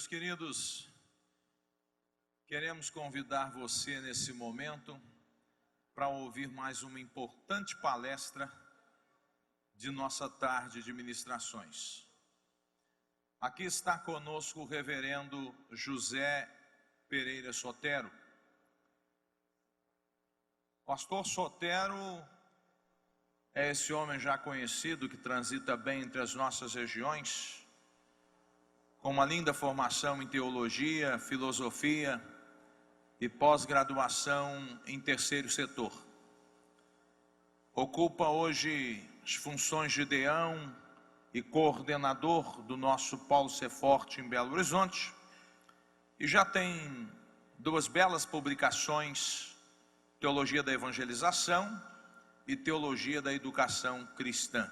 Meus queridos, queremos convidar você nesse momento para ouvir mais uma importante palestra de nossa tarde de ministrações. Aqui está conosco o reverendo José Pereira Sotero. Pastor Sotero é esse homem já conhecido que transita bem entre as nossas regiões, com uma linda formação em teologia, filosofia e pós-graduação em terceiro setor. Ocupa hoje as funções de deão e coordenador do nosso Polo Ser Forte em Belo Horizonte e já tem duas belas publicações, Teologia da Evangelização e Teologia da Educação Cristã.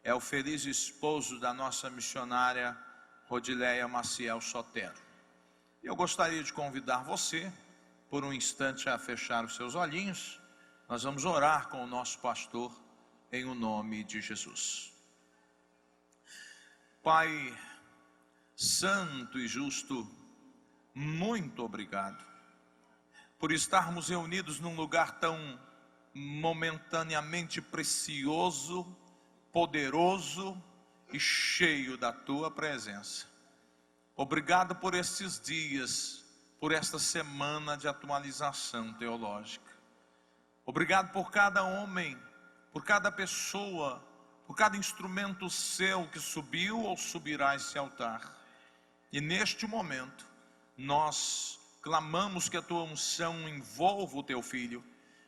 É o feliz esposo da nossa missionária Rodileia Maciel Sotero. Eu gostaria de convidar você, por um instante, a fechar os seus olhinhos. Nós vamos orar com o nosso pastor, em o nome de Jesus. Pai santo e justo, muito obrigado por estarmos reunidos num lugar tão momentaneamente precioso, poderoso e cheio da tua presença. Obrigado por estes dias, por esta semana de atualização teológica. Obrigado por cada homem, por cada pessoa, por cada instrumento seu que subiu ou subirá a esse altar. E neste momento, nós clamamos que a tua unção envolva o teu filho,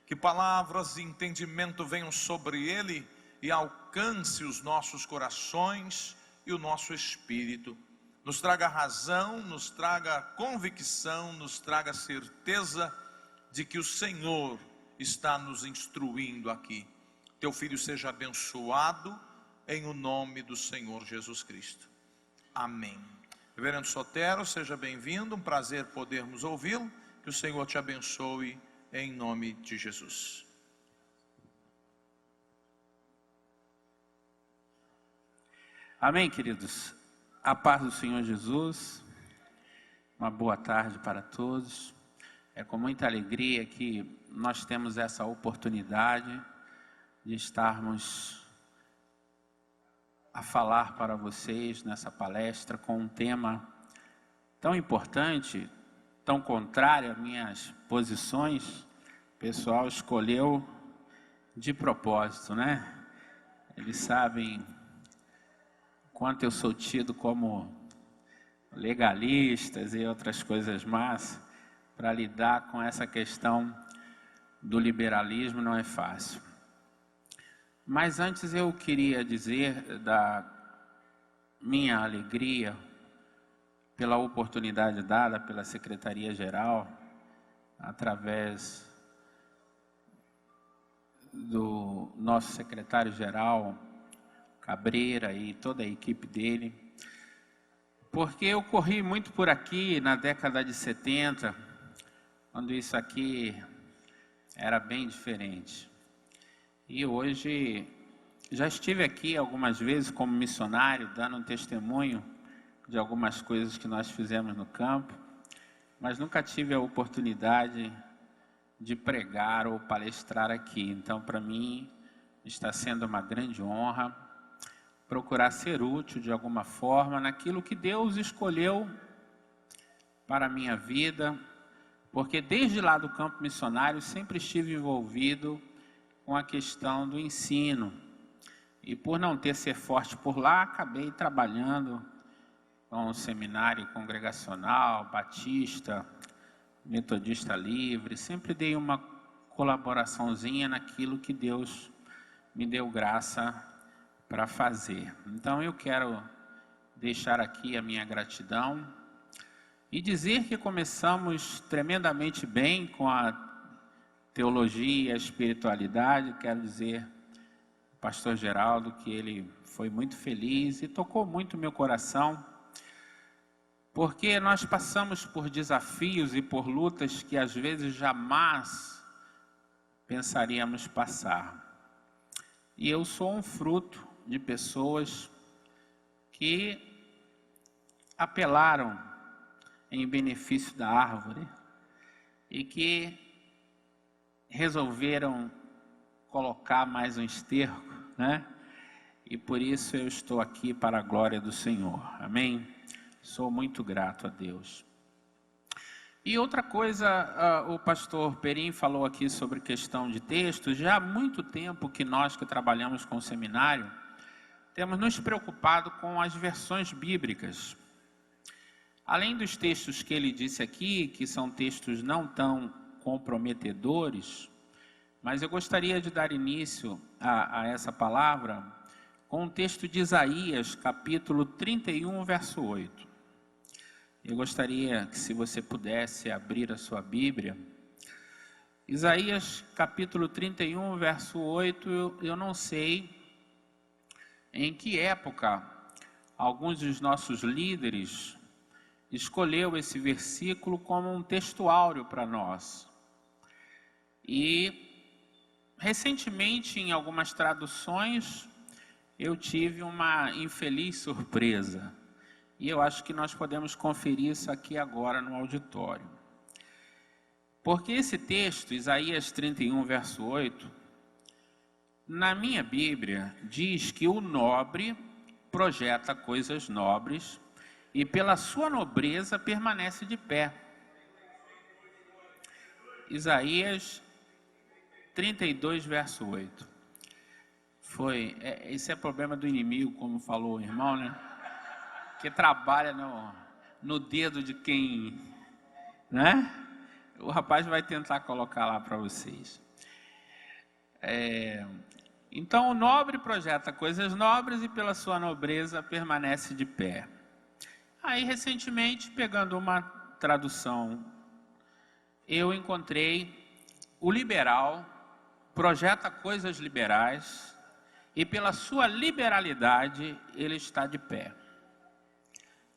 que palavras de entendimento venham sobre ele e alcance os nossos corações e o nosso espírito. Nos traga razão, nos traga convicção, nos traga certeza de que o Senhor está nos instruindo aqui. Teu filho seja abençoado em o nome do Senhor Jesus Cristo. Amém. Reverendo Sotero, seja bem-vindo, um prazer podermos ouvi-lo, que o Senhor te abençoe em nome de Jesus. Amém, queridos. A paz do Senhor Jesus, uma boa tarde para todos. É com muita alegria que nós temos essa oportunidade de estarmos a falar para vocês nessa palestra com um tema tão importante, tão contrário às minhas posições. O pessoal escolheu de propósito, né? Eles sabem quanto eu sou tido como legalistas e outras coisas más. Para lidar com essa questão do liberalismo não é fácil. Mas antes eu queria dizer da minha alegria pela oportunidade dada pela Secretaria-Geral, através do nosso secretário-geral, Cabreira, e toda a equipe dele, porque eu corri muito por aqui na década de 70, quando isso aqui era bem diferente. E hoje já estive aqui algumas vezes como missionário, dando um testemunho de algumas coisas que nós fizemos no campo, mas nunca tive a oportunidade de pregar ou palestrar aqui. Então, para mim, está sendo uma grande honra procurar ser útil de alguma forma naquilo que Deus escolheu para a minha vida, porque desde lá do campo missionário sempre estive envolvido com a questão do ensino. E por não ter ser forte por lá, acabei trabalhando com o seminário congregacional, batista, metodista livre. Sempre dei uma colaboraçãozinha naquilo que Deus me deu graça para fazer. Então eu quero deixar aqui a minha gratidão e dizer que começamos tremendamente bem com a teologia e a espiritualidade. Quero dizer ao pastor Geraldo que ele foi muito feliz e tocou muito meu coração, porque nós passamos por desafios e por lutas que às vezes jamais pensaríamos passar. E eu sou um fruto de pessoas que apelaram em benefício da árvore e que resolveram colocar mais um esterco, né? E por isso eu estou aqui para a glória do Senhor. Amém? Sou muito grato a Deus. E outra coisa, o pastor Perim falou aqui sobre questão de textos. Já há muito tempo que nós que trabalhamos com o seminário, temos nos preocupado com as versões bíblicas. Além dos textos que ele disse aqui, que são textos não tão comprometedores, mas eu gostaria de dar início a essa palavra com o texto de Isaías, capítulo 31, verso 8. Eu gostaria que, se você pudesse abrir a sua Bíblia, Isaías, capítulo 31, verso 8, eu não sei em que época alguns dos nossos líderes escolheu esse versículo como um texto áureo para nós. E recentemente, em algumas traduções, eu tive uma infeliz surpresa. E eu acho que nós podemos conferir isso aqui agora no auditório. Porque esse texto, Isaías 31, verso 8, na minha Bíblia, diz que o nobre projeta coisas nobres e pela sua nobreza permanece de pé. Isaías 32, verso 8. Esse é problema do inimigo, como falou o irmão, né? Que trabalha no dedo de quem, né? O rapaz vai tentar colocar lá para vocês. Então, o nobre projeta coisas nobres e pela sua nobreza permanece de pé. Aí, recentemente, pegando uma tradução, eu encontrei o liberal projeta coisas liberais e pela sua liberalidade ele está de pé.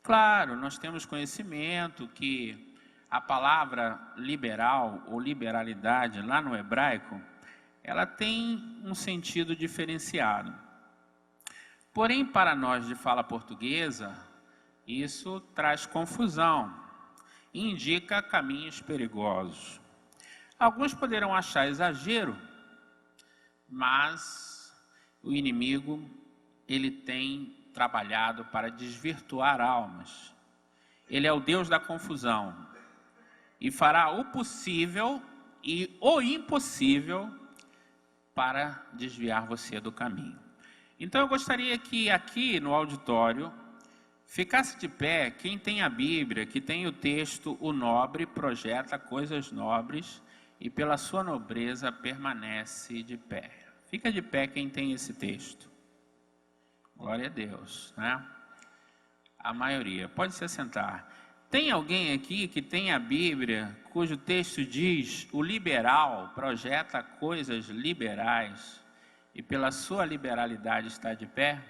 Claro, nós temos conhecimento que a palavra liberal ou liberalidade lá no hebraico, ela tem um sentido diferenciado. Porém, para nós de fala portuguesa, isso traz confusão e indica caminhos perigosos. Alguns poderão achar exagero, mas o inimigo, ele tem trabalhado para desvirtuar almas. Ele é o Deus da confusão e fará o possível e o impossível para desviar você do caminho. Então eu gostaria que aqui no auditório ficasse de pé quem tem a Bíblia, que tem o texto: o nobre projeta coisas nobres e pela sua nobreza permanece de pé. Fica de pé quem tem esse texto. Glória a Deus, né? A maioria. Pode se assentar. Tem alguém aqui que tem a Bíblia, cujo texto diz: o liberal projeta coisas liberais e pela sua liberalidade está de pé?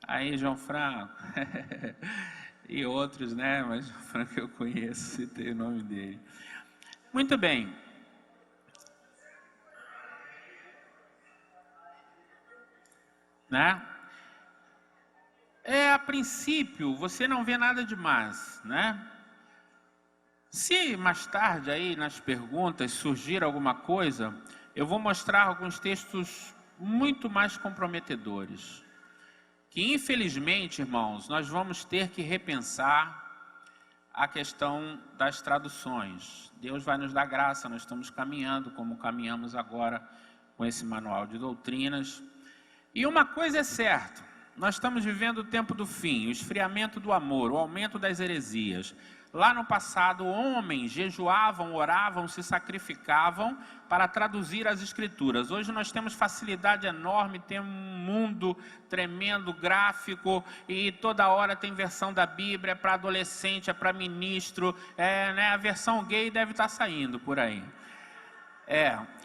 Aí, João Franco, e outros, né? Mas João Franco eu conheço, citei o nome dele. Muito bem. Né? A princípio, você não vê nada demais, né? Se mais tarde aí nas perguntas surgir alguma coisa, eu vou mostrar alguns textos muito mais comprometedores, que infelizmente, irmãos, nós vamos ter que repensar a questão das traduções. Deus vai nos dar graça, nós estamos caminhando como caminhamos agora com esse manual de doutrinas. E uma coisa é certa, nós estamos vivendo o tempo do fim, o esfriamento do amor, o aumento das heresias. Lá no passado, homens jejuavam, oravam, se sacrificavam para traduzir as escrituras. Hoje nós temos facilidade enorme, temos um mundo tremendo, gráfico, e toda hora tem versão da Bíblia, é para adolescente, é para ministro, né? A versão gay deve estar saindo por aí.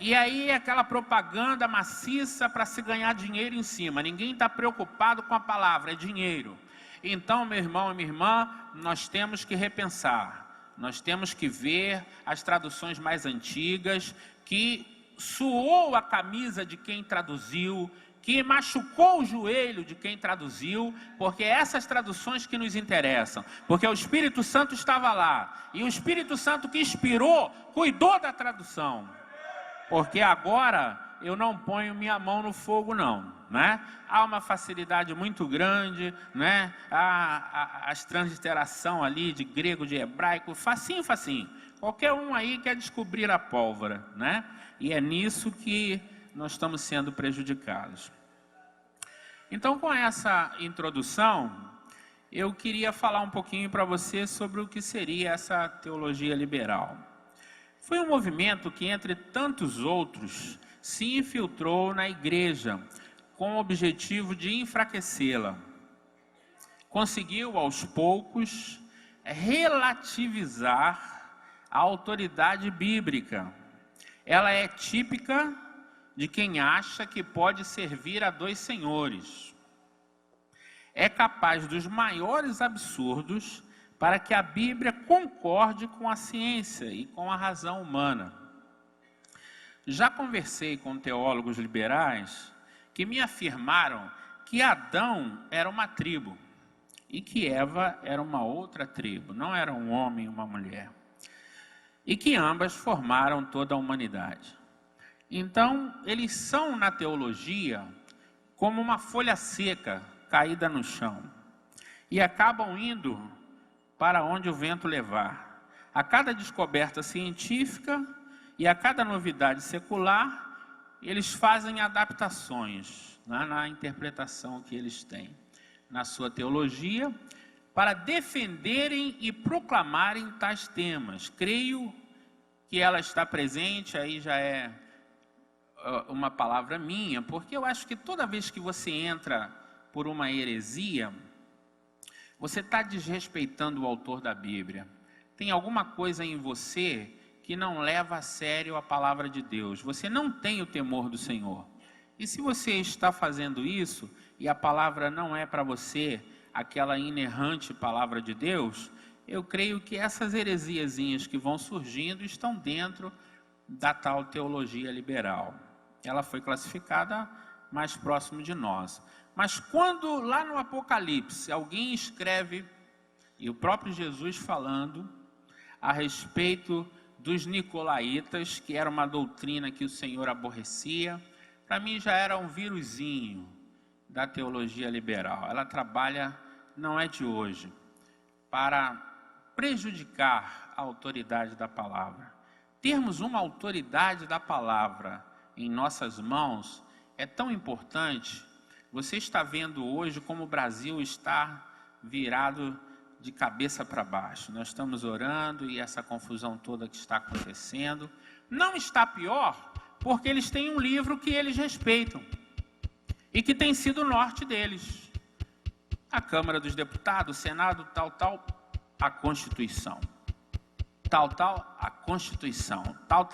E aí aquela propaganda maciça para se ganhar dinheiro em cima. Ninguém está preocupado com a palavra, é dinheiro. Então, meu irmão e minha irmã, nós temos que repensar. Nós temos que ver as traduções mais antigas, que suou a camisa de quem traduziu, que machucou o joelho de quem traduziu, porque é essas traduções que nos interessam, porque o Espírito Santo estava lá, e o Espírito Santo que inspirou, cuidou da tradução, porque agora eu não ponho minha mão no fogo não, né? Há uma facilidade muito grande, né? As transliteração ali de grego, de hebraico, facinho, facinho. Qualquer um aí quer descobrir a pólvora, né? E é nisso que nós estamos sendo prejudicados. Então, com essa introdução, eu queria falar um pouquinho para você sobre o que seria essa teologia liberal. Foi um movimento que, entre tantos outros, se infiltrou na igreja com o objetivo de enfraquecê-la. Conseguiu, aos poucos, relativizar a autoridade bíblica. Ela é típica de quem acha que pode servir a dois senhores. É capaz dos maiores absurdos para que a Bíblia concorde com a ciência e com a razão humana. Já conversei com teólogos liberais que me afirmaram que Adão era uma tribo e que Eva era uma outra tribo, não era um homem e uma mulher, e que ambas formaram toda a humanidade. Então, eles são na teologia como uma folha seca caída no chão e acabam indo para onde o vento levar. A cada descoberta científica e a cada novidade secular, eles fazem adaptações, né, na interpretação que eles têm na sua teologia, para defenderem e proclamarem tais temas. Creio que ela está presente, aí já é uma palavra minha, porque eu acho que toda vez que você entra por uma heresia, você está desrespeitando o autor da Bíblia. Tem alguma coisa em você que não leva a sério a palavra de Deus. Você não tem o temor do Senhor. E se você está fazendo isso, e a palavra não é para você aquela inerrante palavra de Deus, eu creio que essas heresiazinhas que vão surgindo estão dentro da tal teologia liberal. Ela foi classificada mais próximo de nós. Mas quando lá no Apocalipse alguém escreve, e o próprio Jesus falando a respeito dos nicolaítas, que era uma doutrina que o Senhor aborrecia, para mim já era um vírusinho da teologia liberal. Ela trabalha, não é de hoje, para prejudicar a autoridade da palavra. Termos uma autoridade da palavra em nossas mãos é tão importante. Você está vendo hoje como o Brasil está virado de cabeça para baixo. Nós estamos orando e essa confusão toda que está acontecendo não está pior, porque eles têm um livro que eles respeitam e que tem sido o norte deles. A Câmara dos Deputados, o Senado, tal, a Constituição. Tal, a Constituição. Tal,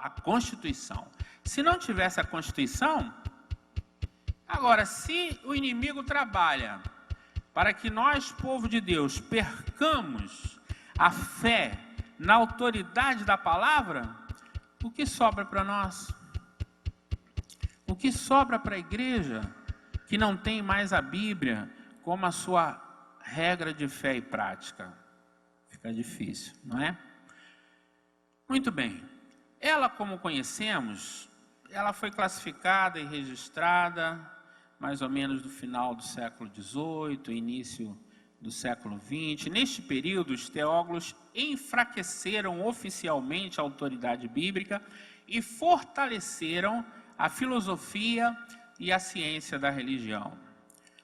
a Constituição. Se não tivesse a Constituição, agora, se o inimigo trabalha para que nós, povo de Deus, percamos a fé na autoridade da palavra, o que sobra para nós? O que sobra para a igreja que não tem mais a Bíblia como a sua regra de fé e prática? Fica difícil, não é? Muito bem. Ela, como conhecemos, ela foi classificada e registrada mais ou menos no final do século XVIII, início do século XX. Neste período, os teólogos enfraqueceram oficialmente a autoridade bíblica e fortaleceram a filosofia e a ciência da religião.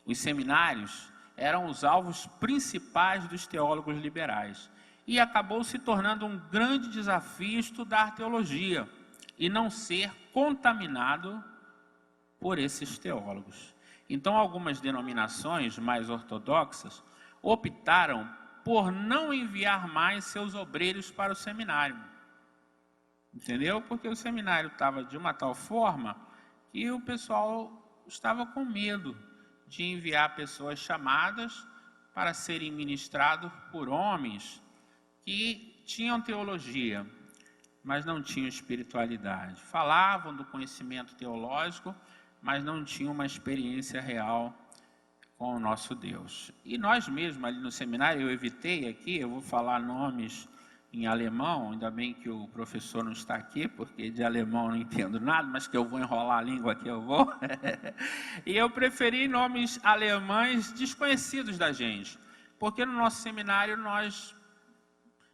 Os seminários eram os alvos principais dos teólogos liberais e acabou se tornando um grande desafio estudar teologia e não ser contaminado por esses teólogos. Então, algumas denominações mais ortodoxas optaram por não enviar mais seus obreiros para o seminário. Entendeu? Porque o seminário estava de uma tal forma que o pessoal estava com medo de enviar pessoas chamadas para serem ministrados por homens que tinham teologia, mas não tinham espiritualidade. Falavam do conhecimento teológico, mas não tinham uma experiência real com o nosso Deus. E nós mesmos ali no seminário, eu evitei aqui, eu vou falar nomes em alemão, ainda bem que o professor não está aqui, porque de alemão eu não entendo nada, mas que eu vou enrolar a língua aqui, eu vou. E eu preferi nomes alemães desconhecidos da gente, porque no nosso seminário nós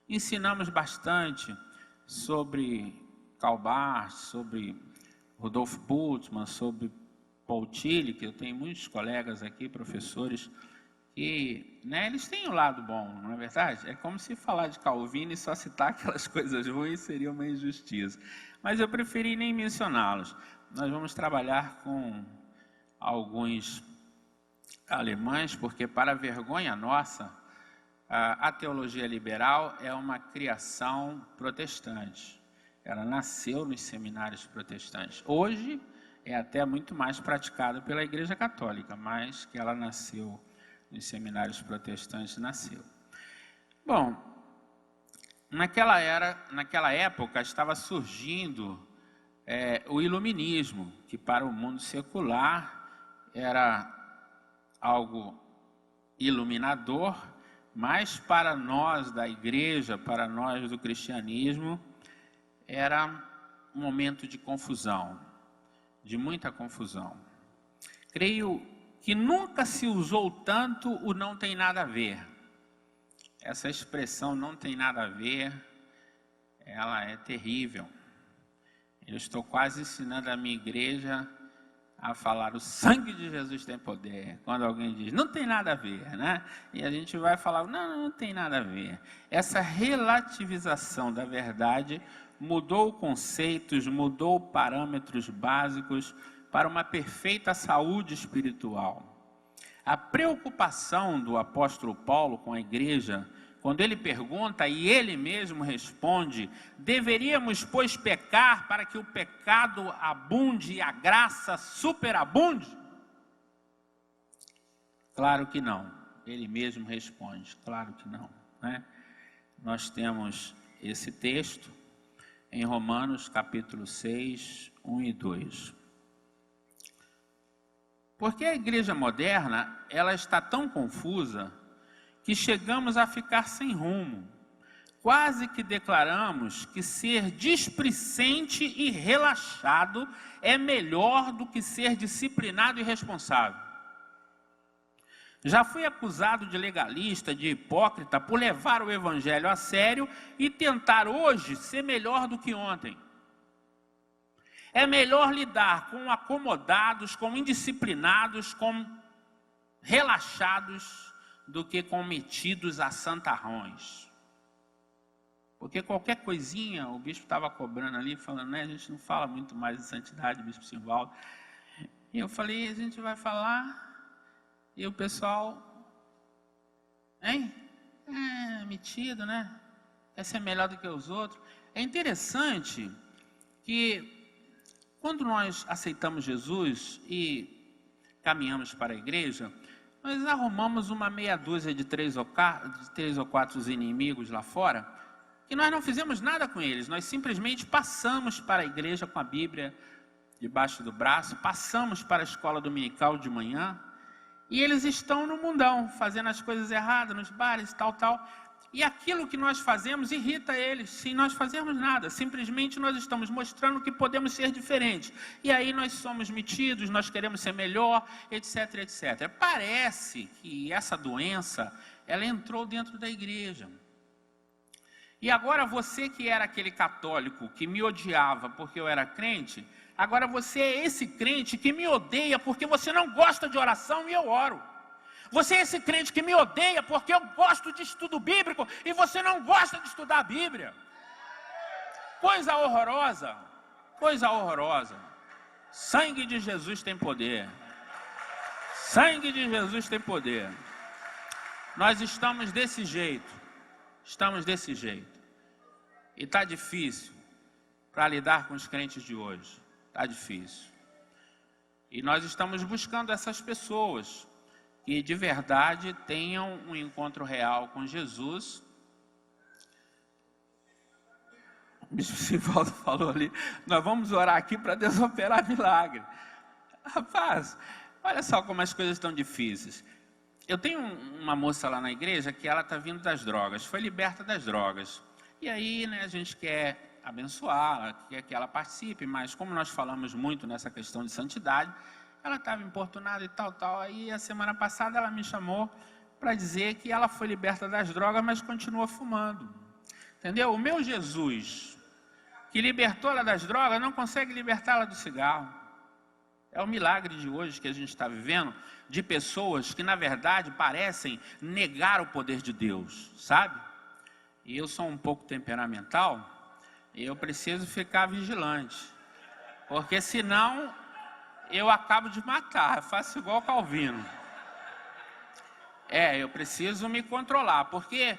ensinamos bastante sobre Karl Barth, sobre Rudolf Bultmann, sobre Paul Tillich, que eu tenho muitos colegas aqui, professores, que eles têm um lado bom, não é verdade? É como se falar de Calvino e só citar aquelas coisas ruins seria uma injustiça. Mas eu preferi nem mencioná-los. Nós vamos trabalhar com alguns alemães, porque para a vergonha nossa, a teologia liberal é uma criação protestante. Ela nasceu nos seminários protestantes. Hoje é até muito mais praticada pela Igreja Católica, mas que ela nasceu nos seminários protestantes, nasceu. Bom, naquela época estava surgindo o iluminismo, que para o mundo secular era algo iluminador, mas para nós da igreja, para nós do cristianismo, era um momento de confusão, de muita confusão. Creio que nunca se usou tanto o não tem nada a ver. Essa expressão não tem nada a ver, ela é terrível. Eu estou quase ensinando a minha igreja a falar: o sangue de Jesus tem poder. Quando alguém diz, não tem nada a ver, né? E a gente vai falar, não tem nada a ver. Essa relativização da verdade mudou conceitos, mudou parâmetros básicos para uma perfeita saúde espiritual. A preocupação do apóstolo Paulo com a igreja, quando ele pergunta e ele mesmo responde: deveríamos, pois, pecar para que o pecado abunde e a graça superabunde? Claro que não. Ele mesmo responde, claro que não, né? Nós temos esse texto em Romanos capítulo 6, 1 e 2. Porque a igreja moderna, ela está tão confusa que chegamos a ficar sem rumo. Quase que declaramos que ser displicente e relaxado é melhor do que ser disciplinado e responsável. Já fui acusado de legalista, de hipócrita, por levar o evangelho a sério e tentar hoje ser melhor do que ontem. É melhor lidar com acomodados, com indisciplinados, com relaxados, do que com metidos a santarrões. Porque qualquer coisinha, o bispo estava cobrando ali, falando, a gente não fala muito mais de santidade, bispo Simvaldo. E eu falei, a gente vai falar, e o pessoal, metido, né? Quer ser melhor do que os outros. É interessante que quando nós aceitamos Jesus e caminhamos para a igreja, nós arrumamos uma meia dúzia de três ou quatro inimigos lá fora, que nós não fizemos nada com eles, nós simplesmente passamos para a igreja com a Bíblia debaixo do braço, passamos para a escola dominical de manhã, e eles estão no mundão, fazendo as coisas erradas, nos bares, tal. E aquilo que nós fazemos irrita eles, sem nós fazermos nada. Simplesmente nós estamos mostrando que podemos ser diferentes. E aí nós somos metidos, nós queremos ser melhor, etc, etc. Parece que essa doença, ela entrou dentro da igreja. E agora você que era aquele católico que me odiava porque eu era crente, agora você é esse crente que me odeia porque você não gosta de oração e eu oro. Você é esse crente que me odeia porque eu gosto de estudo bíblico e você não gosta de estudar a Bíblia. Coisa horrorosa, coisa horrorosa. Sangue de Jesus tem poder. Sangue de Jesus tem poder. Nós estamos desse jeito. E está difícil para lidar com os crentes de hoje. Está difícil. E nós estamos buscando essas pessoas que de verdade tenham um encontro real com Jesus. O bispo Simvaldo falou ali, nós vamos orar aqui para Deus operar milagre. Rapaz, olha só como as coisas estão difíceis. Eu tenho uma moça lá na igreja que ela está vindo das drogas, foi liberta das drogas. E aí, né, a gente quer abençoá-la, quer que ela participe, mas como nós falamos muito nessa questão de santidade, ela estava importunada e tal. Aí a semana passada ela me chamou para dizer que ela foi liberta das drogas, mas continua fumando. Entendeu? O meu Jesus, que libertou ela das drogas, não consegue libertá-la do cigarro. É o milagre de hoje que a gente está vivendo, de pessoas que na verdade parecem negar o poder de Deus, sabe? E eu sou um pouco temperamental, e eu preciso ficar vigilante, porque senão eu acabo de matar, eu faço igual Calvino. Eu preciso me controlar, porque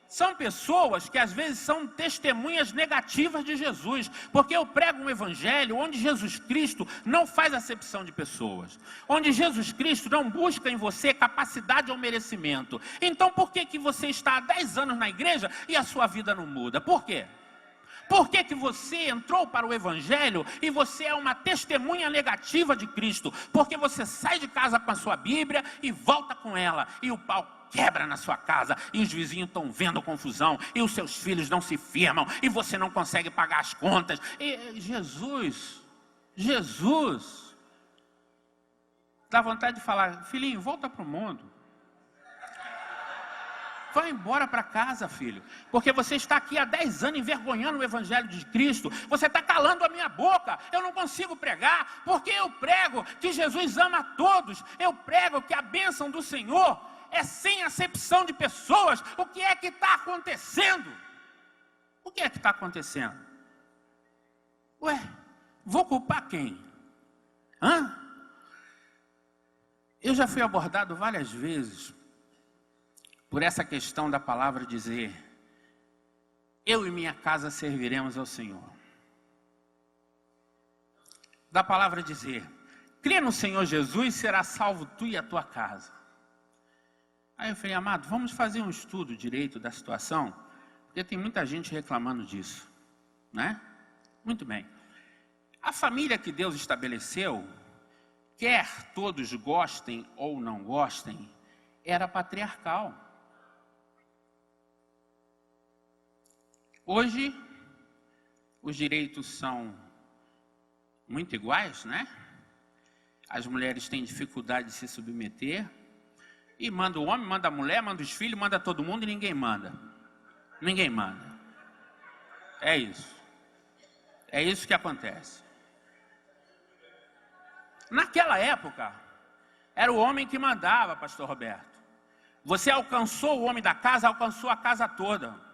são pessoas que às vezes são testemunhas negativas de Jesus, porque eu prego um evangelho onde Jesus Cristo não faz acepção de pessoas, onde Jesus Cristo não busca em você capacidade ou merecimento. Então por que você está há 10 anos na igreja e a sua vida não muda? Por quê? Por que você entrou para o evangelho e você é uma testemunha negativa de Cristo? Porque você sai de casa com a sua Bíblia e volta com ela, e o pau quebra na sua casa, e os vizinhos estão vendo confusão, e os seus filhos não se firmam, e você não consegue pagar as contas. E Jesus, dá vontade de falar: filhinho, volta para o mundo. Vai embora para casa, filho, porque você está aqui há 10 anos envergonhando o evangelho de Cristo. Você está calando a minha boca. Eu não consigo pregar, porque eu prego que Jesus ama a todos. Eu prego que a bênção do Senhor é sem acepção de pessoas. O que é que está acontecendo? O que é que está acontecendo? Vou culpar quem? Eu já fui abordado várias vezes por essa questão da palavra dizer: eu e minha casa serviremos ao Senhor. Da palavra dizer: crê no Senhor Jesus, será salvo tu e a tua casa. Aí eu falei: amado, vamos fazer um estudo direito da situação, porque tem muita gente reclamando disso, né? Muito bem. A família que Deus estabeleceu, quer todos gostem ou não gostem, era patriarcal. Hoje, os direitos são muito iguais, né? As mulheres têm dificuldade de se submeter, e manda o homem, manda a mulher, manda os filhos, manda todo mundo, e ninguém manda. Ninguém manda. É isso. É isso que acontece. Naquela época, era o homem que mandava, pastor Roberto. Você alcançou o homem da casa, alcançou a casa toda.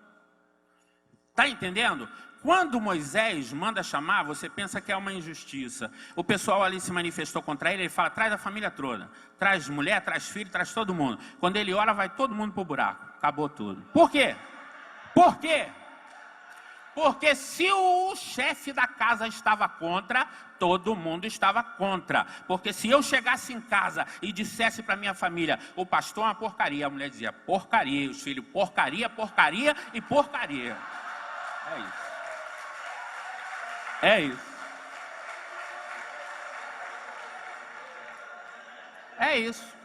Está entendendo? Quando Moisés manda chamar, você pensa que é uma injustiça. O pessoal ali se manifestou contra ele fala: traz a família toda. Traz mulher, traz filho, traz todo mundo. Quando ele ora, vai todo mundo para o buraco. Acabou tudo. Por quê? Por quê? Porque se o chefe da casa estava contra, todo mundo estava contra. Porque se eu chegasse em casa e dissesse para minha família: o pastor é uma porcaria, a mulher dizia: porcaria. E os filhos: porcaria, porcaria e porcaria. É isso. É isso. É isso.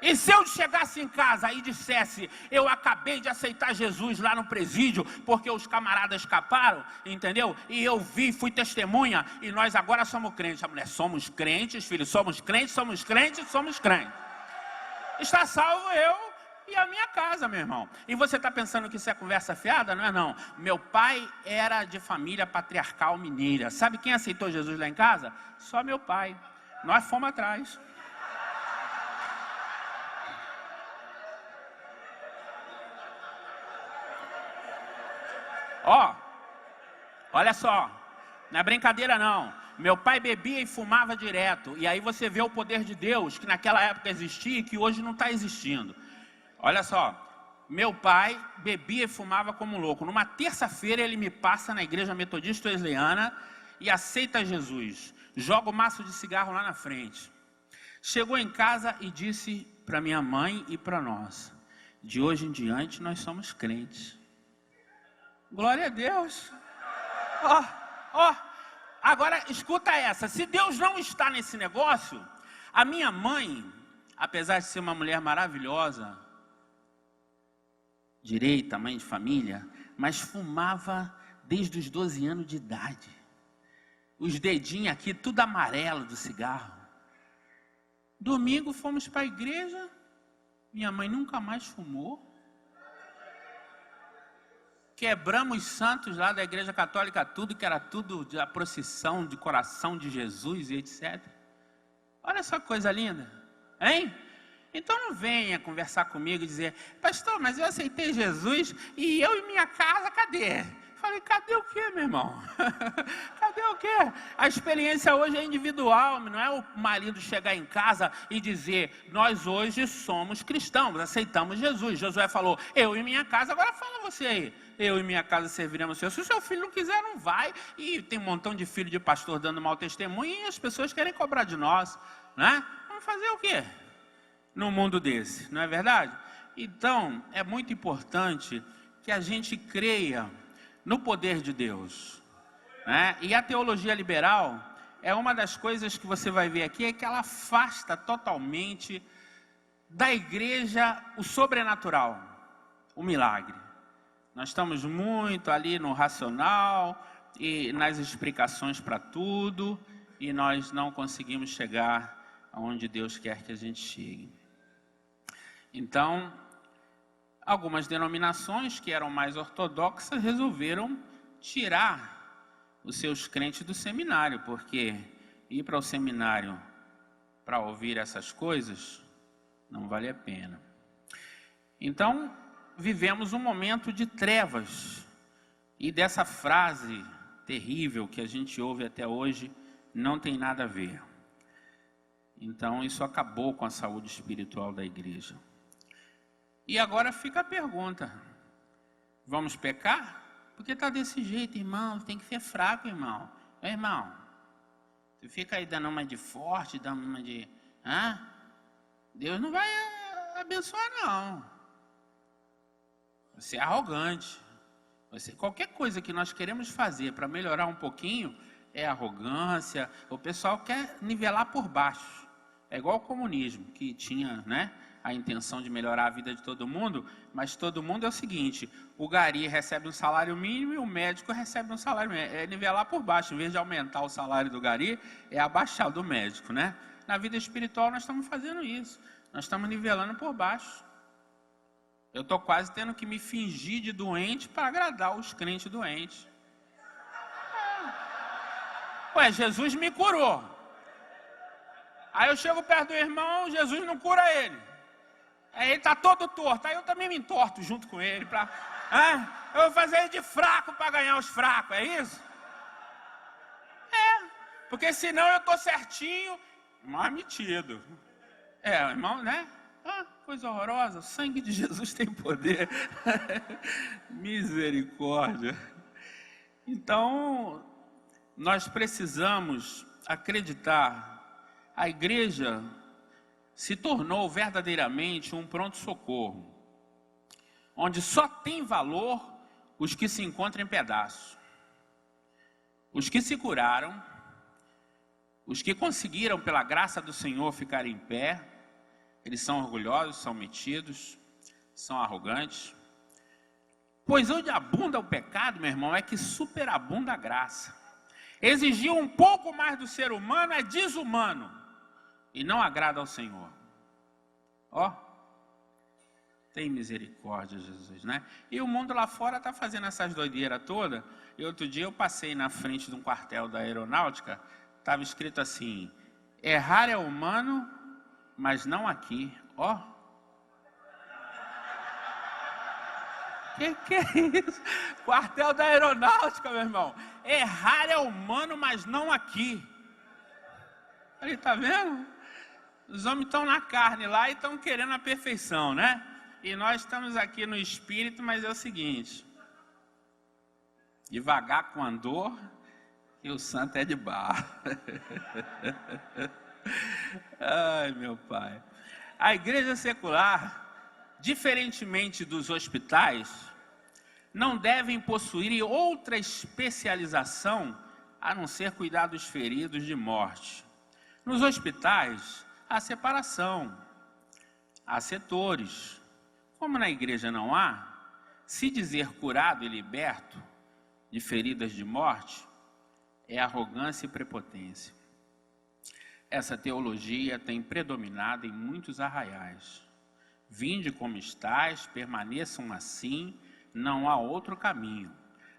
E se eu chegasse em casa e dissesse: eu acabei de aceitar Jesus lá no presídio, porque os camaradas escaparam, entendeu? E eu vi, fui testemunha, e nós agora somos crentes. A mulher: somos crentes, filho, somos crentes, somos crentes, somos crentes. Está salvo eu e a minha casa, meu irmão. E você está pensando que isso é conversa fiada? Não é não. Meu pai era de família patriarcal mineira. Sabe quem aceitou Jesus lá em casa? Só meu pai. Nós fomos atrás. Olha só, não é brincadeira não. Meu pai bebia e fumava direto. E aí você vê o poder de Deus, que naquela época existia e que hoje não está existindo. Olha só, meu pai bebia e fumava como louco. Numa terça-feira ele me passa na igreja metodista wesleyana e aceita Jesus. Joga o maço de cigarro lá na frente. Chegou em casa e disse para minha mãe e para nós: de hoje em diante nós somos crentes. Glória a Deus. Agora, escuta essa, se Deus não está nesse negócio, a minha mãe, apesar de ser uma mulher maravilhosa, direita, mãe de família, mas fumava desde os 12 anos de idade. Os dedinhos aqui, tudo amarelo do cigarro. Domingo fomos para a igreja, minha mãe nunca mais fumou. Quebramos os santos lá da igreja católica, tudo que era tudo da procissão, de coração de Jesus e etc. Olha só que coisa linda, hein? Então não venha conversar comigo e dizer, pastor, mas eu aceitei Jesus e eu e minha casa, cadê? Falei, cadê o quê, meu irmão? Cadê o quê? A experiência hoje é individual, não é o marido chegar em casa e dizer, nós hoje somos cristãos, aceitamos Jesus. Josué falou, eu e minha casa, agora fala você aí, eu e minha casa serviremos ao Senhor. Se o seu filho não quiser, não vai. E tem um montão de filho de pastor dando mau testemunho e as pessoas querem cobrar de nós, né? Vamos fazer o quê num mundo desse, não é verdade? Então, é muito importante que a gente creia no poder de Deus, né? E a teologia liberal é uma das coisas que você vai ver aqui, é que ela afasta totalmente da igreja o sobrenatural, o milagre. Nós estamos muito ali no racional e nas explicações para tudo, e nós não conseguimos chegar aonde Deus quer que a gente chegue. Então, algumas denominações que eram mais ortodoxas resolveram tirar os seus crentes do seminário, porque ir para o seminário para ouvir essas coisas não vale a pena. Então, vivemos um momento de trevas, e dessa frase terrível que a gente ouve até hoje, não tem nada a ver. Então, isso acabou com a saúde espiritual da igreja. E agora fica a pergunta, vamos pecar? Porque está desse jeito, irmão, tem que ser fraco, irmão. Irmão, você fica aí dando uma de forte, dando uma de... Deus não vai abençoar, não. Você é arrogante. Qualquer coisa que nós queremos fazer para melhorar um pouquinho, é arrogância. O pessoal quer nivelar por baixo. É igual o comunismo, que tinha, né, a intenção de melhorar a vida de todo mundo, mas todo mundo é o seguinte, o gari recebe um salário mínimo e o médico recebe um salário mínimo. É nivelar por baixo, em vez de aumentar o salário do gari, é abaixar o do médico, né? Na vida espiritual nós estamos fazendo isso, nós estamos nivelando por baixo. Eu estou quase tendo que me fingir de doente para agradar os crentes doentes. Ué, Jesus me curou. Aí eu chego perto do irmão, Jesus não cura ele. Aí ele está todo torto, aí eu também me entorto junto com ele. Eu vou fazer ele de fraco para ganhar os fracos, é isso? Porque senão eu estou certinho, mal metido. Irmão, né? Coisa horrorosa, o sangue de Jesus tem poder. Misericórdia. Então, nós precisamos acreditar. A igreja se tornou verdadeiramente um pronto-socorro, onde só tem valor os que se encontram em pedaços. Os que se curaram, os que conseguiram pela graça do Senhor ficar em pé, eles são orgulhosos, são metidos, são arrogantes. Pois onde abunda o pecado, meu irmão, é que superabunda a graça. Exigir um pouco mais do ser humano é desumano e não agrada ao Senhor. Tem misericórdia, Jesus, né? E o mundo lá fora está fazendo essas doideiras todas. E outro dia eu passei na frente de um quartel da aeronáutica, estava escrito assim, errar é humano, mas não aqui. Que é isso? Quartel da aeronáutica, meu irmão. Errar é humano, mas não aqui. Ele tá vendo? Os homens estão na carne lá e estão querendo a perfeição, né? E nós estamos aqui no espírito, mas é o seguinte. Devagar com andor, e o santo é de barro. Ai, meu pai. A igreja secular, diferentemente dos hospitais, não devem possuir outra especialização a não ser cuidar dos feridos de morte. Nos hospitais, há separação, há setores. Como na igreja não há, se dizer curado e liberto de feridas de morte é arrogância e prepotência. Essa teologia tem predominado em muitos arraiais. Vinde como estais, permaneçam assim, não há outro caminho.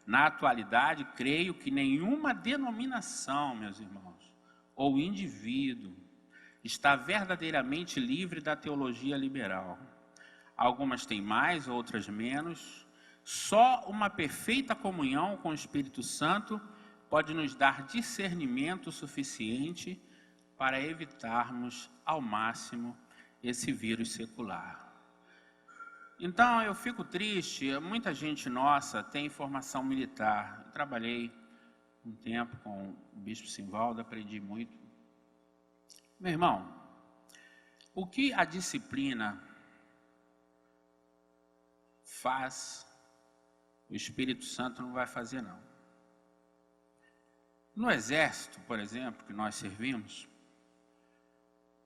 Na atualidade, creio que nenhuma denominação, meus irmãos, ou indivíduo, está verdadeiramente livre da teologia liberal. Algumas têm mais, outras menos. Só uma perfeita comunhão com o Espírito Santo pode nos dar discernimento suficiente para evitarmos ao máximo esse vírus secular. Então eu fico triste, muita gente nossa tem formação militar. Eu trabalhei um tempo com o bispo Simvaldo, aprendi muito. Meu irmão, o que a disciplina faz, o Espírito Santo não vai fazer não. No exército, por exemplo, que nós servimos,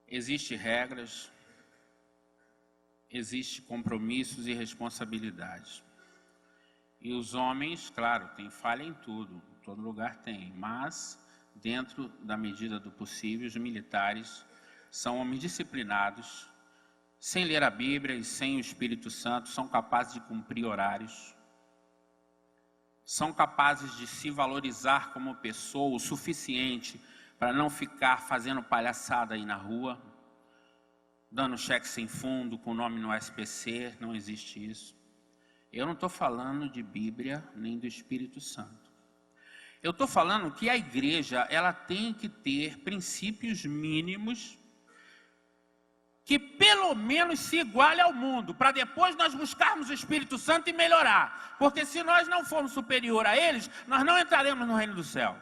existem regras, existem compromissos e responsabilidades. E os homens, claro, têm falha em tudo, em todo lugar tem, mas dentro da medida do possível, os militares são homens disciplinados, sem ler a Bíblia e sem o Espírito Santo, são capazes de cumprir horários, são capazes de se valorizar como pessoa o suficiente para não ficar fazendo palhaçada aí na rua, dando cheque sem fundo, com nome no SPC, não existe isso. Eu não estou falando de Bíblia nem do Espírito Santo. Eu estou falando que a igreja, ela tem que ter princípios mínimos que pelo menos se iguale ao mundo, para depois nós buscarmos o Espírito Santo e melhorar. Porque se nós não formos superior a eles, nós não entraremos no reino do céu.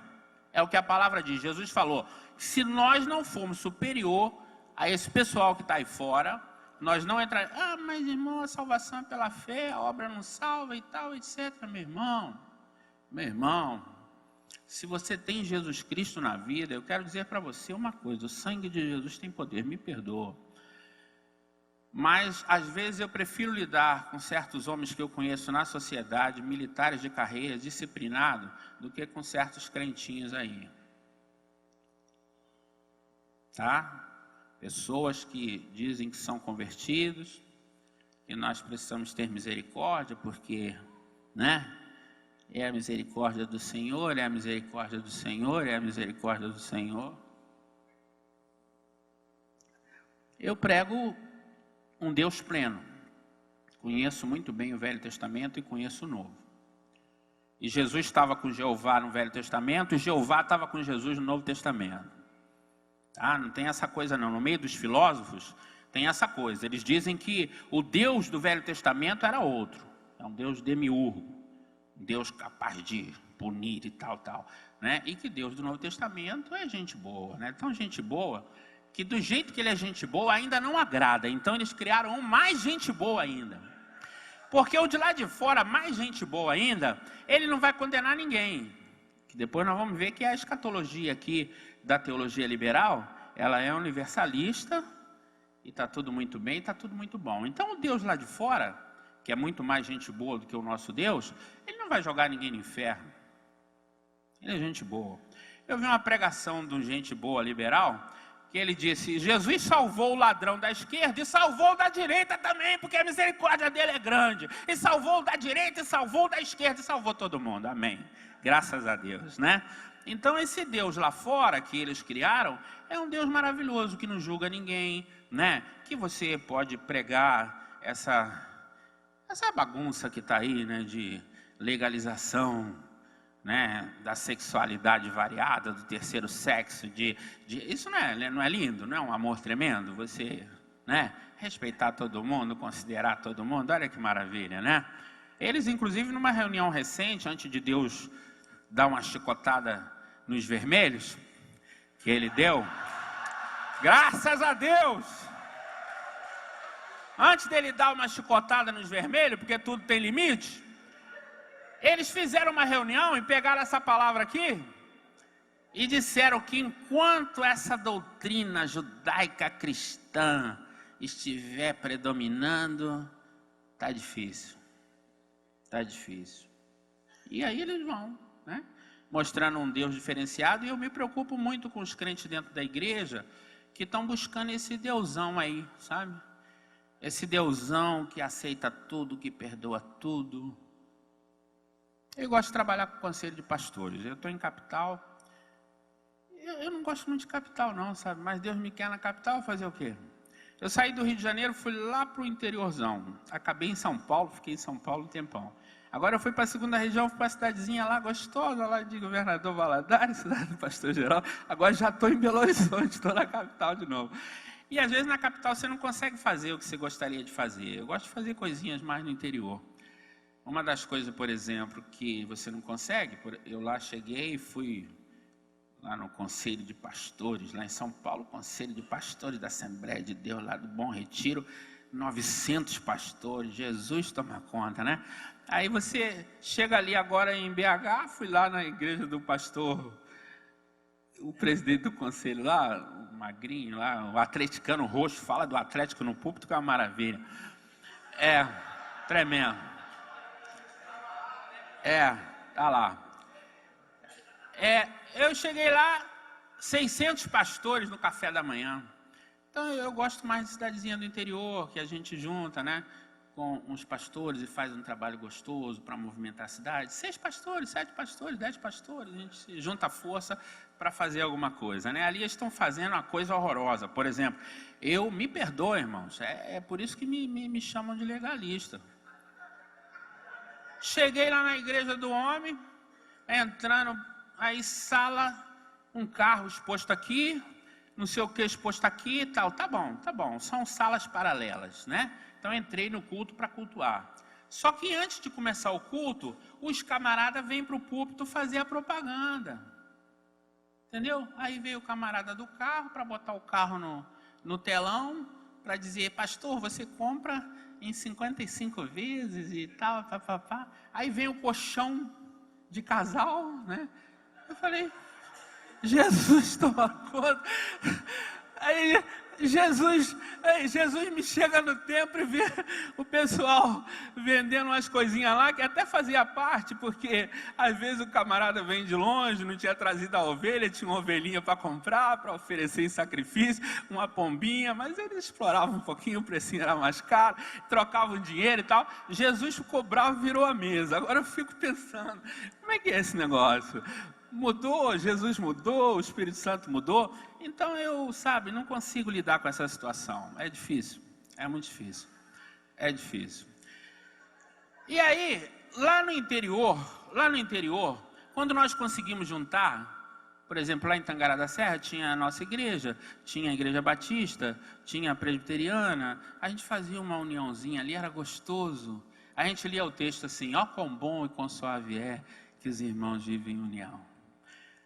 É o que a palavra diz. Jesus falou, se nós não formos superior a esse pessoal que está aí fora, nós não entraremos. Ah, mas irmão, a salvação é pela fé, a obra não salva e tal, etc. Meu irmão, se você tem Jesus Cristo na vida, eu quero dizer para você uma coisa, o sangue de Jesus tem poder, me perdoa. Mas, às vezes, eu prefiro lidar com certos homens que eu conheço na sociedade, militares de carreira, disciplinados, do que com certos crentinhos aí. Tá? Pessoas que dizem que são convertidos, que nós precisamos ter misericórdia, porque, né? É a misericórdia do Senhor, é a misericórdia do Senhor, é a misericórdia do Senhor. Eu prego um Deus pleno. Conheço muito bem o Velho Testamento e conheço o Novo. E Jesus estava com Jeová no Velho Testamento e Jeová estava com Jesus no Novo Testamento. Ah, não tem essa coisa não. No meio dos filósofos tem essa coisa. Eles dizem que o Deus do Velho Testamento era outro. É um Deus demiurgo. Um Deus capaz de punir e tal, né? E que Deus do Novo Testamento é gente boa, né? Então gente boa, que do jeito que ele é gente boa ainda não agrada. Então eles criaram um mais gente boa ainda. Porque o de lá de fora, mais gente boa ainda, ele não vai condenar ninguém. Que depois nós vamos ver que a escatologia aqui da teologia liberal, ela é universalista, e está tudo muito bem, está tudo muito bom. Então o Deus lá de fora, que é muito mais gente boa do que o nosso Deus, ele não vai jogar ninguém no inferno. Ele é gente boa. Eu vi uma pregação de um gente boa liberal, que ele disse, Jesus salvou o ladrão da esquerda e salvou o da direita também, porque a misericórdia dele é grande. E salvou o da direita e salvou o da esquerda e salvou todo mundo. Amém. Graças a Deus, né? Então esse Deus lá fora que eles criaram é um Deus maravilhoso, que não julga ninguém, né? Que você pode pregar essa bagunça que está aí, né? De legalização, né, da sexualidade variada, do terceiro sexo, isso não é lindo, não é um amor tremendo? Você, né, respeitar todo mundo, considerar todo mundo, olha que maravilha, né? Eles, inclusive, numa reunião recente, antes de Deus dar uma chicotada nos vermelhos, que ele deu, graças a Deus, antes dele dar uma chicotada nos vermelhos, porque tudo tem limite, eles fizeram uma reunião e pegaram essa palavra aqui E disseram que enquanto essa doutrina judaica cristã estiver predominando, tá difícil. Tá difícil. E aí eles vão, né? Mostrando um Deus diferenciado. E eu me preocupo muito com os crentes dentro da igreja que estão buscando esse Deusão aí, sabe? Esse Deusão que aceita tudo, que perdoa tudo. Eu gosto de trabalhar com o conselho de pastores. Eu estou em capital. Eu não gosto muito de capital não, sabe? Mas Deus me quer na capital, fazer o quê? Eu saí do Rio de Janeiro, fui lá para o interiorzão. Acabei em São Paulo, fiquei em São Paulo um tempão. Agora eu fui para a segunda região, fui para a cidadezinha lá, gostosa, lá de Governador Valadares, cidade do Pastor Geraldo. Agora já estou em Belo Horizonte, estou na capital de novo. E às vezes na capital você não consegue fazer o que você gostaria de fazer. Eu gosto de fazer coisinhas mais no interior. Uma das coisas, por exemplo, que você não consegue, eu lá cheguei e fui lá no Conselho de Pastores, lá em São Paulo, Conselho de Pastores da Assembleia de Deus, lá do Bom Retiro, 900 pastores, Jesus toma conta, né? Aí você chega ali agora em BH, fui lá na igreja do pastor, o presidente do conselho lá, o magrinho lá, o atleticano roxo, fala do Atlético no púlpito, que é uma maravilha. É, tremendo. Tá lá. Eu cheguei lá, 600 pastores no café da manhã. Então eu gosto mais de cidadezinha do interior, que a gente junta, né, com uns pastores e faz um trabalho gostoso para movimentar a cidade. 6 pastores, 7 pastores, 10 pastores, a gente se junta força para fazer alguma coisa, né? Ali eles estão fazendo uma coisa horrorosa. Por exemplo, eu me perdoo, irmãos, é por isso que me chamam de legalista. Cheguei lá na igreja do homem, entrando, aí sala, um carro exposto aqui, não sei o que exposto aqui e tal. Tá bom, são salas paralelas, né? Então entrei no culto para cultuar. Só que antes de começar o culto, os camaradas vêm para o púlpito fazer a propaganda. Entendeu? Aí veio o camarada do carro para botar o carro no telão, para dizer, pastor, você compra em 55 vezes e tal, papapá. Aí vem o colchão de casal, né? Eu falei, Jesus toma conta. Aí Jesus me chega no templo e vê o pessoal vendendo umas coisinhas lá, que até fazia parte, porque às vezes o camarada vem de longe, não tinha trazido a ovelha, tinha uma ovelhinha para comprar, para oferecer em sacrifício, uma pombinha, mas eles exploravam um pouquinho, o precinho era mais caro, trocavam dinheiro e tal. Jesus ficou bravo e virou a mesa. Agora eu fico pensando, como é que é esse negócio? Mudou, Jesus mudou, o Espírito Santo mudou. Então eu, não consigo lidar com essa situação. É difícil, é muito difícil. É difícil. E aí, lá no interior, quando nós conseguimos juntar, por exemplo, lá em Tangará da Serra tinha a nossa igreja, tinha a igreja batista, tinha a presbiteriana, a gente fazia uma uniãozinha ali, era gostoso. A gente lia o texto assim, ó quão bom e quão suave é que os irmãos vivem em união.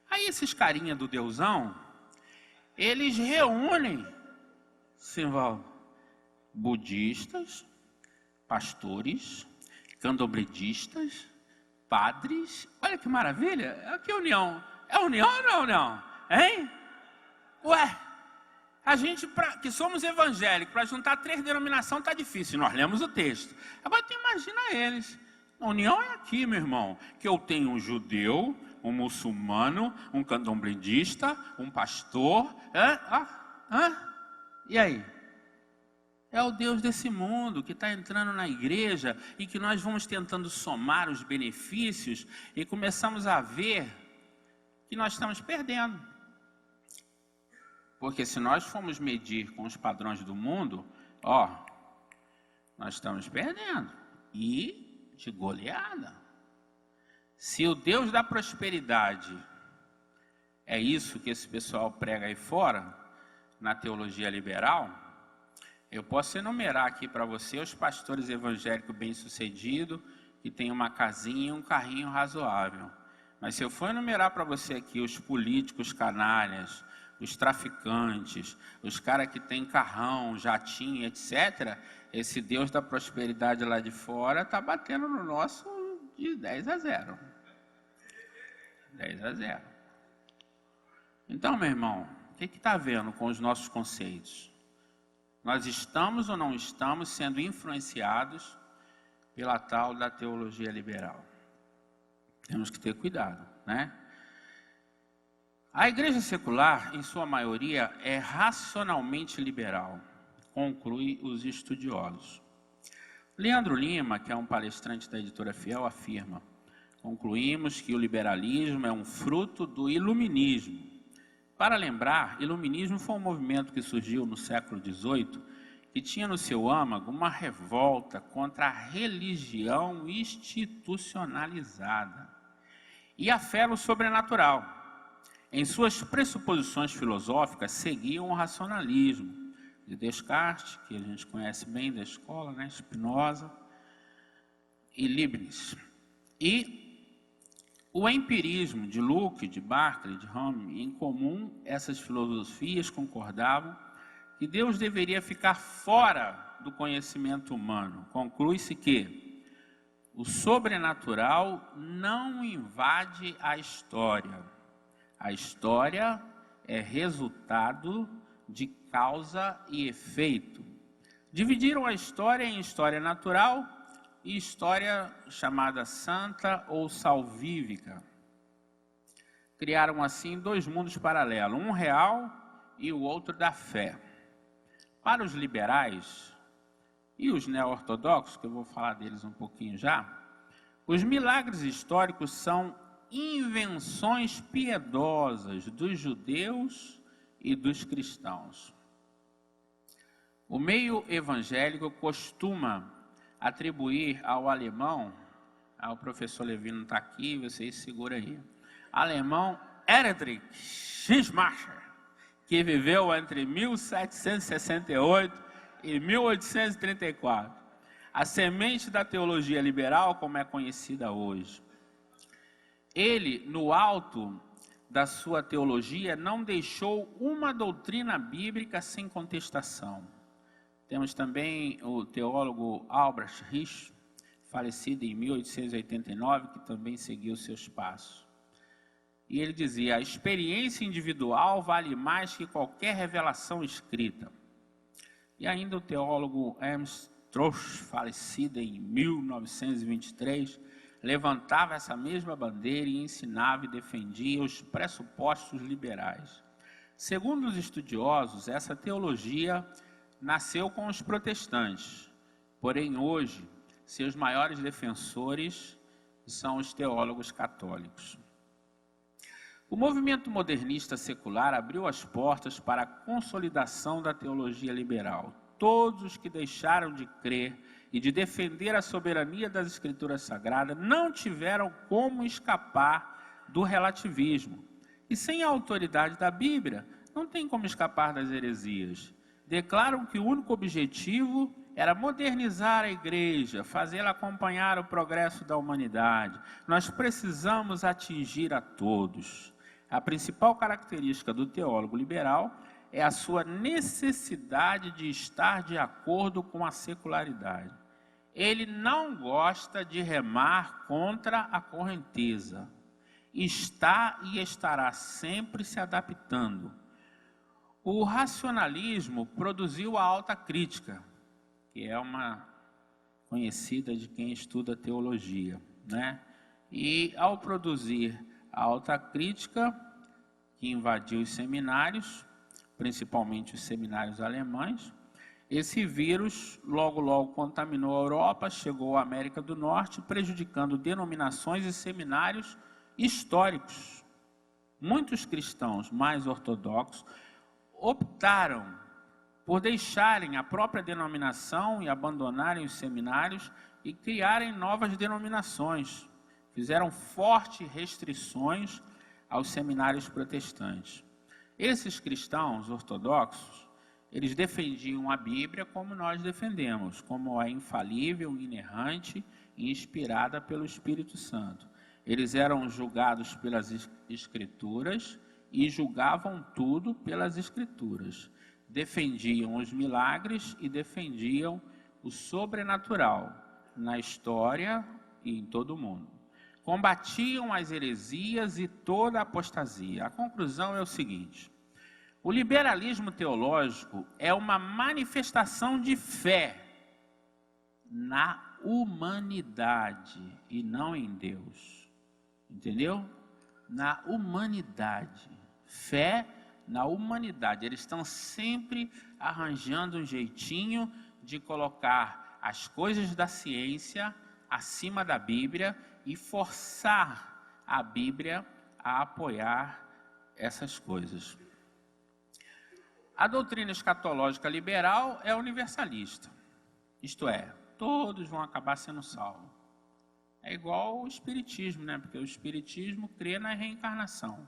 Aí esses carinha do Deusão, eles reúnem, Simval, budistas, pastores, candombledistas, padres. Olha que maravilha, que união. É união ou não é união? Hein? Ué, a gente que somos evangélicos, para juntar 3 denominações está difícil, nós lemos o texto. Agora tu imagina eles. A união é aqui, meu irmão, que eu tenho um judeu, um muçulmano, um candombledista, um pastor. E aí? É o Deus desse mundo que está entrando na igreja e que nós vamos tentando somar os benefícios e começamos a ver que nós estamos perdendo. Porque se nós formos medir com os padrões do mundo, nós estamos perdendo. E de goleada. Se o Deus da prosperidade é isso que esse pessoal prega aí fora, na teologia liberal, eu posso enumerar aqui para você os pastores evangélicos bem-sucedidos, que tem uma casinha e um carrinho razoável. Mas se eu for enumerar para você aqui os políticos canalhas, os traficantes, os caras que tem carrão, jatinho, etc., esse Deus da prosperidade lá de fora está batendo no nosso de 10-0. 10-0. Então, meu irmão, o que está havendo com os nossos conceitos? Nós estamos ou não estamos sendo influenciados pela tal da teologia liberal? Temos que ter cuidado, né? A igreja secular, em sua maioria, é racionalmente liberal, conclui os estudiosos. Leandro Lima, que é um palestrante da editora Fiel, afirma: concluímos que o liberalismo é um fruto do iluminismo. Para lembrar, iluminismo foi um movimento que surgiu no século XVIII, que tinha no seu âmago uma revolta contra a religião institucionalizada e a fé no sobrenatural. Em suas pressuposições filosóficas, seguiam o racionalismo de Descartes, que a gente conhece bem da escola, né? Spinoza e Leibniz. E o empirismo de Locke, de Berkeley, de Hume. Em comum, essas filosofias concordavam que Deus deveria ficar fora do conhecimento humano. Conclui-se que o sobrenatural não invade a história. A história é resultado de causa e efeito. Dividiram a história em história natural e história chamada santa ou salvífica. Criaram assim dois mundos paralelos, um real e o outro da fé. Para os liberais e os neo-ortodoxos, que eu vou falar deles um pouquinho já, os milagres históricos são invenções piedosas dos judeus e dos cristãos. O meio evangélico costuma atribuir ao alemão, o professor Levi não está aqui, vocês seguram aí, alemão Erich Schleiermacher, que viveu entre 1768 e 1834, a semente da teologia liberal, como é conhecida hoje. Ele, no alto da sua teologia, não deixou uma doutrina bíblica sem contestação. Temos também o teólogo Albrecht Rich, falecido em 1889, que também seguiu seus passos. E ele dizia: a experiência individual vale mais que qualquer revelação escrita. E ainda o teólogo Ernst Trost, falecido em 1923, levantava essa mesma bandeira e ensinava e defendia os pressupostos liberais. Segundo os estudiosos, essa teologia nasceu com os protestantes, porém hoje seus maiores defensores são os teólogos católicos. O movimento modernista secular abriu as portas para a consolidação da teologia liberal. Todos os que deixaram de crer e de defender a soberania das Escrituras Sagradas não tiveram como escapar do relativismo. E sem a autoridade da Bíblia, não tem como escapar das heresias. Declaram que o único objetivo era modernizar a igreja, fazê-la acompanhar o progresso da humanidade. Nós precisamos atingir a todos. A principal característica do teólogo liberal é a sua necessidade de estar de acordo com a secularidade. Ele não gosta de remar contra a correnteza. Está e estará sempre se adaptando. O racionalismo produziu a alta crítica, que é uma conhecida de quem estuda teologia, né? E ao produzir a alta crítica, que invadiu os seminários, principalmente os seminários alemães, esse vírus logo contaminou a Europa, chegou à América do Norte, prejudicando denominações e seminários históricos. Muitos cristãos mais ortodoxos optaram por deixarem a própria denominação e abandonarem os seminários e criarem novas denominações. Fizeram fortes restrições aos seminários protestantes. Esses cristãos ortodoxos, eles defendiam a Bíblia como nós defendemos, como é infalível, inerrante e inspirada pelo Espírito Santo. Eles eram julgados pelas Escrituras e julgavam tudo pelas Escrituras. Defendiam os milagres e defendiam o sobrenatural na história e em todo o mundo. combatiam as heresias e toda a apostasia. A conclusão é o seguinte: o liberalismo teológico é uma manifestação de fé na humanidade e não em Deus. Entendeu? Na humanidade. Fé na humanidade. Eles estão sempre arranjando um jeitinho de colocar as coisas da ciência acima da Bíblia e forçar a Bíblia a apoiar essas coisas. A doutrina escatológica liberal é universalista. Isto é, todos vão acabar sendo salvos. É igual o espiritismo, né? Porque o espiritismo crê na reencarnação.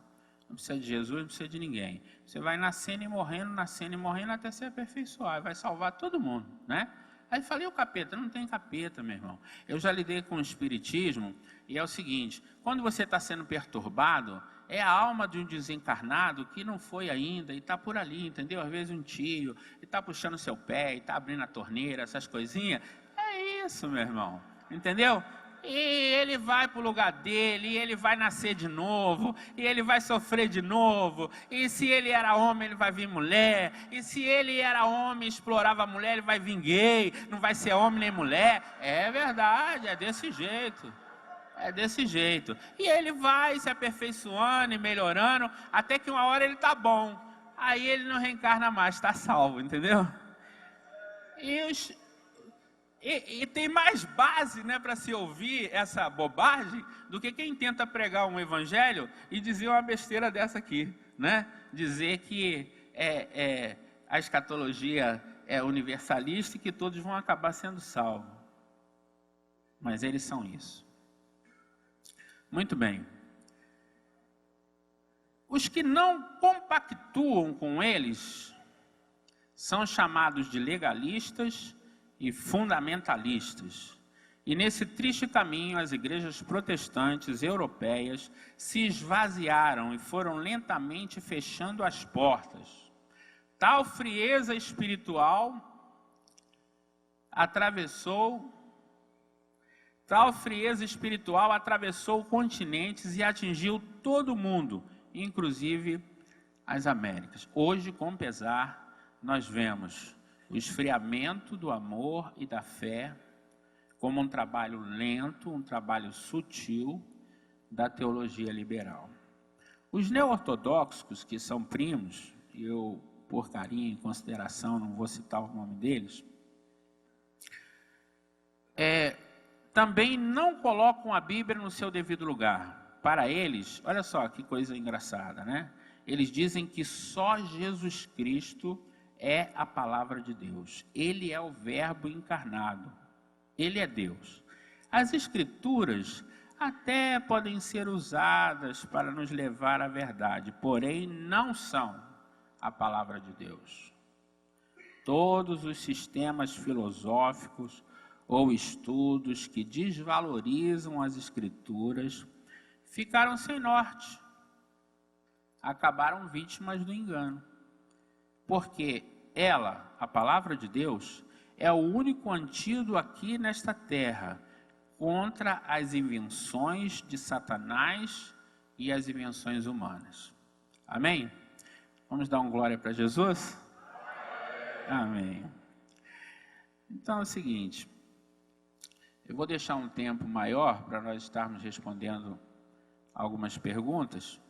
Não precisa de Jesus, não precisa de ninguém. Você vai nascendo e morrendo até se aperfeiçoar. Vai salvar todo mundo, né? Aí falei, o capeta? Não tem capeta, meu irmão. Eu já lidei com o espiritismo e é o seguinte: quando você está sendo perturbado, é a alma de um desencarnado que não foi ainda e está por ali, entendeu? Às vezes um tio, e está puxando seu pé, e está abrindo a torneira, essas coisinhas. É isso, meu irmão, entendeu? E ele vai para o lugar dele, e ele vai nascer de novo, e ele vai sofrer de novo. E se ele era homem, ele vai vir mulher. E se ele era homem e explorava a mulher, ele vai vir gay. Não vai ser homem nem mulher. É verdade, é desse jeito. É desse jeito. E ele vai se aperfeiçoando e melhorando, até que uma hora ele está bom. Aí ele não reencarna mais, está salvo, entendeu? E tem mais base, né, para se ouvir essa bobagem do que quem tenta pregar um evangelho e dizer uma besteira dessa aqui, né? Dizer que a escatologia é universalista e que todos vão acabar sendo salvos. Mas eles são isso. Muito bem. Os que não compactuam com eles são chamados de legalistas e fundamentalistas. E nesse triste caminho, as igrejas protestantes europeias se esvaziaram e foram lentamente fechando as portas. Tal frieza espiritual atravessou continentes e atingiu todo o mundo, inclusive as Américas. Hoje, com pesar, nós vemos o esfriamento do amor e da fé como um trabalho lento, um trabalho sutil da teologia liberal. Os neo-ortodoxos, que são primos, e eu, por carinho e consideração, não vou citar o nome deles, também não colocam a Bíblia no seu devido lugar. Para eles, olha só que coisa engraçada, né? Eles dizem que só Jesus Cristo é a palavra de Deus. Ele é o verbo encarnado. Ele é Deus. As escrituras até podem ser usadas para nos levar à verdade, porém não são a palavra de Deus. Todos os sistemas filosóficos ou estudos que desvalorizam as escrituras ficaram sem norte. Acabaram vítimas do engano. Porque ela, a palavra de Deus, é o único antídoto aqui nesta terra contra as invenções de Satanás e as invenções humanas. Amém? Vamos dar um glória para Jesus? Amém. Então é o seguinte, eu vou deixar um tempo maior para nós estarmos respondendo algumas perguntas,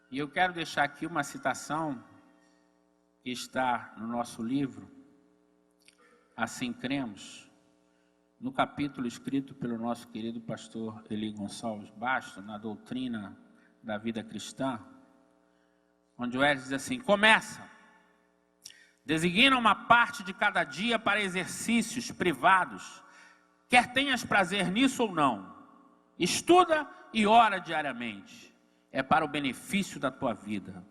e eu quero deixar aqui uma citação que está no nosso livro, Assim Cremos, no capítulo escrito pelo nosso querido pastor Eli Gonçalves Bastos, na doutrina da vida cristã, onde o Hélio diz assim: começa, designa uma parte de cada dia para exercícios privados, quer tenhas prazer nisso ou não, estuda e ora diariamente, é para o benefício da tua vida.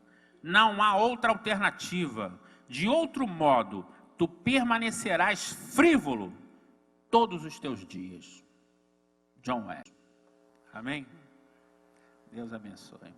Não há outra alternativa. De outro modo, tu permanecerás frívolo todos os teus dias. John Wesley. Amém? Deus abençoe.